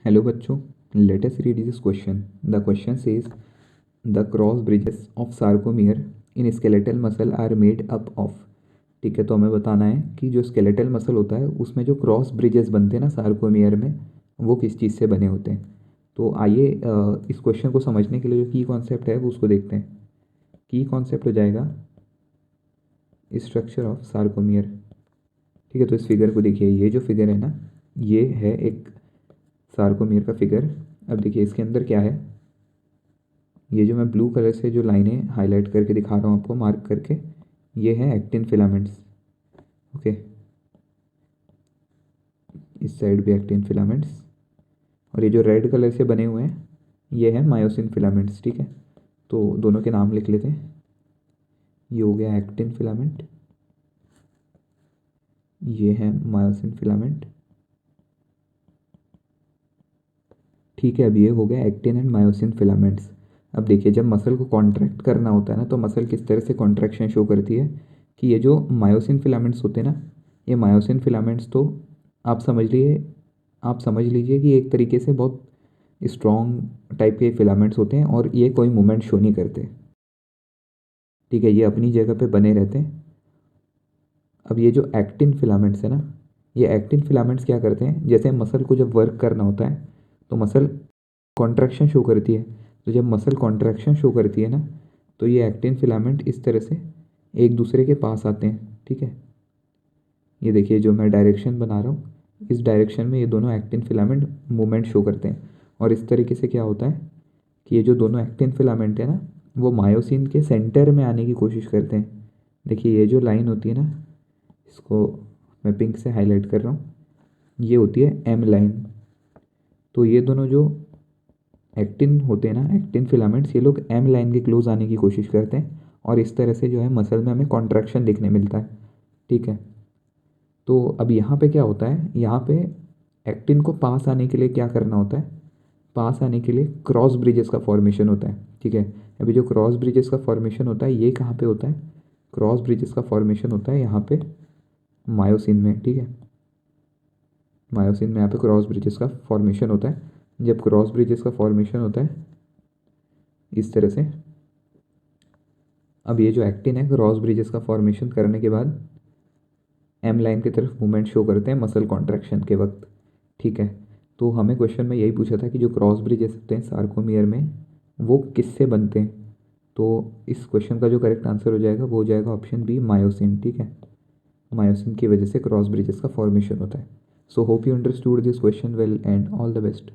Hello बच्चों, let us read this question. The question says the cross bridges of sarcomere in skeletal muscle are made up of. ठीक है, तो हमें बताना है कि जो स्केलेटल मसल होता है उसमें जो क्रॉस ब्रिजेस बनते हैं ना सार्कोमियर में, वो किस चीज़ से बने होते हैं। तो आइए इस क्वेश्चन को समझने के लिए जो की कॉन्सेप्ट है वो उसको देखते हैं। की कॉन्सेप्ट हो जाएगा स्ट्रक्चर ऑफ सार्कोमियर। ठीक है, तो इस फिगर को देखिए, ये जो फिगर है ना, ये है एक सार्कोमियर का फिगर। अब देखिए इसके अंदर क्या है, ये जो मैं ब्लू कलर से जो लाइनें हाईलाइट करके दिखा रहा हूँ आपको मार्क करके, ये है एक्टिन फिलामेंट्स। ओके, इस साइड भी एक्टिन फिलामेंट्स, और ये जो रेड कलर से बने हुए हैं ये है मायोसिन फिलामेंट्स। ठीक है, तो दोनों के नाम लिख लेते हैं। ये हो गया एक्टिन फिलामेंट, ये है मायोसिन फिलामेंट। ठीक है, अब ये हो गया एक्टिन एंड मायोसिन फिलामेंट्स। अब देखिए जब मसल को कॉन्ट्रैक्ट करना होता है ना, तो मसल किस तरह से कॉन्ट्रैक्शन शो करती है कि ये जो मायोसिन फिलामेंट्स होते हैं ना, ये मायोसिन फिलामेंट्स तो आप समझ लीजिए कि एक तरीके से बहुत स्ट्रॉन्ग टाइप के फिलामेंट्स होते हैं और ये कोई मूवमेंट शो नहीं करते। ठीक है, ये अपनी जगह पे बने रहते हैं। अब ये जो एक्टिन फिलामेंट्स है ना, ये एक्टिन फिलामेंट्स क्या करते हैं, जैसे मसल को जब वर्क करना होता है तो मसल कॉन्ट्रैक्शन शो करती है। तो जब मसल कॉन्ट्रैक्शन शो करती है ना, तो ये एक्टिन फिलामेंट इस तरह से एक दूसरे के पास आते हैं। ठीक है, ये देखिए जो मैं डायरेक्शन बना रहा हूँ, इस डायरेक्शन में ये दोनों एक्टिन फिलामेंट मूवमेंट शो करते हैं। और इस तरीके से क्या होता है कि ये जो दोनों एक्टिन फिलामेंट है ना, वो मायोसिन के सेंटर में आने की कोशिश करते हैं। देखिए ये जो लाइन होती है ना, इसको मैं पिंक से हाईलाइट कर रहा हूँ, ये होती है एम लाइन। तो ये दोनों जो एक्टिन होते हैं ना, एक्टिन फिलामेंट्स, ये लोग एम लाइन के क्लोज आने की कोशिश करते हैं और इस तरह से जो है मसल में हमें कॉन्ट्रैक्शन देखने मिलता है। ठीक है, तो अब यहाँ पे क्या होता है, यहाँ पे एक्टिन को पास आने के लिए क्या करना होता है, पास आने के लिए क्रॉस ब्रिजेस का फॉर्मेशन होता है। ठीक है, अभी जो क्रॉस ब्रिजेस का फॉर्मेशन होता है ये कहाँ पे होता है, क्रॉस ब्रिजेस का फॉर्मेशन होता है यहाँ पे मायोसिन में। ठीक है, मायोसिन में यहाँ पे क्रॉस ब्रिजेस का फॉर्मेशन होता है। जब क्रॉस ब्रिजेस का फॉर्मेशन होता है इस तरह से, अब ये जो एक्टिन है क्रॉस ब्रिजेस का फॉर्मेशन करने के बाद एम लाइन की तरफ मूवमेंट शो करते हैं मसल कॉन्ट्रैक्शन के वक्त। ठीक है, तो हमें क्वेश्चन में यही पूछा था कि जो क्रॉस ब्रिजेस होते हैं सार्कोमियर में, वो किससे बनते हैं। तो इस क्वेश्चन का जो करेक्ट आंसर हो जाएगा वो हो जाएगा ऑप्शन बी, मायोसिन। ठीक है, मायोसिन की वजह से क्रॉस ब्रिजेस का फॉर्मेशन होता है। So hope you understood this question well and all the best.